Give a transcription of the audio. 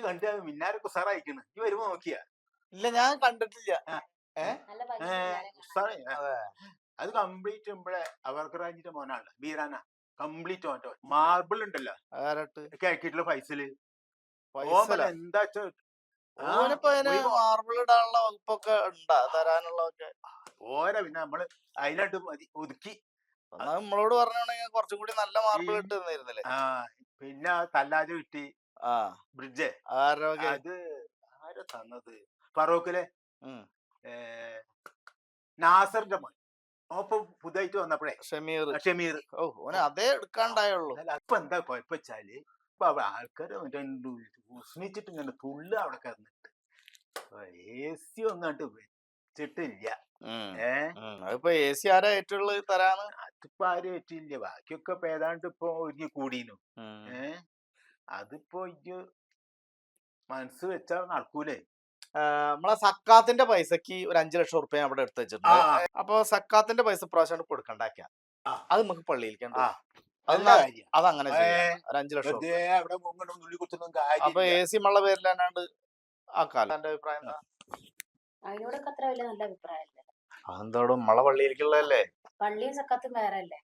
കണ്ട് മിന്നാരൊക്കെ ഉസാറായിക്കണ്. ഈ വരുമ്പോ നോക്കിയാ ഇല്ല, ഞാൻ കണ്ടിട്ടില്ല. നല്ല ഭംഗിയുണ്ട് ഞാനും ഉസാറായി. കാണാൻ. അതെ. അത് കംപ്ലീറ്റ് ഇവിടെ അവർക്ക് റാഞ്ചിന്റെ മോനാണ് ബീരാന. കംപ്ലീറ്റ് ഓൻ്റെ മാർബിൾ ഉണ്ടല്ലോ ആരട്ട് കേക്കിട്ടുള്ള ഫൈസല്. ഓമന പൈസല എന്താ ഓനിപ്പോ അതിന് മാർബിൾ ഇടാനുള്ള വകുപ്പൊക്കെ ഉണ്ടാ തരാനുള്ളതൊക്കെ? ഓരെ പിന്നെ നമ്മള് അതിലായിട്ട് ഒതുക്കി. എന്നാ നമ്മളോട് പറഞ്ഞാണെങ്കിൽ കുറച്ചും കൂടി നല്ല മാർബിൾ ഇട്ട് തന്നിരുന്നില്ലേ? ആ പിന്നെ തല്ലാജ് കിട്ടി. ആ ബ്രിഡ്ജ് ആരോഗ്യ അത് ആരാ തന്നത്? ഫറൂഖിലെ ഉം നാസറിന്റെ മോൻ. ഓപ്പൊ പുതുതായിട്ട് വന്നപ്പോഴേ ഷമീർ. ഷമീർ. ഓ, ഓനെ അതേ എടുക്കാണ്ടായുള്ളൂ. അപ്പൊ എന്താ കുഴപ്പം വെച്ചാല് ഇപ്പൊ ആൾക്കാര് ഉസ്മിച്ചിട്ട് ഇങ്ങനെ തുള്ളു അവിടെ കിടന്നിട്ട് AC ഒന്നാണ്ട് വെച്ചിട്ടില്ല. അതിപ്പോ AC ആരാ ഏറ്റുള്ളത് തരാന്ന്? അതിപ്പോ ആരും ഏറ്റില്ല. ബാക്കിയൊക്കെ ഇപ്പൊ ഏതാണ്ട് ഇപ്പൊ ഒരുങ്ങി കൂടീനു. അതിപ്പോ മനസ്സ് വെച്ചാ നടക്കൂലേ. നമ്മളെ സക്കാത്തിന്റെ പൈസക്ക് ഒരു 5 ലക്ഷം റുപ്യ അവിടെ എടുത്ത് വെച്ചിട്ടുണ്ട്. അപ്പൊ സക്കാത്തിന്റെ പൈസ പ്രാവശ്യം കൊടുക്കണ്ടാക്കിയ അത് നമുക്ക് പള്ളിയിലേക്ക് അതങ്ങനെ ചെയ്യാം. ഒരു 5 ലക്ഷം. അപ്പൊ AC ഉള്ള പേരിൽ തന്നെയാണ് ആക്കാലോ. എന്റെ അഭിപ്രായം എന്താ? അതിനോടൊക്കെ അത്ര വലിയ നല്ല അഭിപ്രായമല്ലേ. അതെന്തോടും നമ്മളെ പള്ളിയിലേക്കുള്ളതല്ലേ? പള്ളിയും സക്കാത്തും വേറെ അല്ലേ?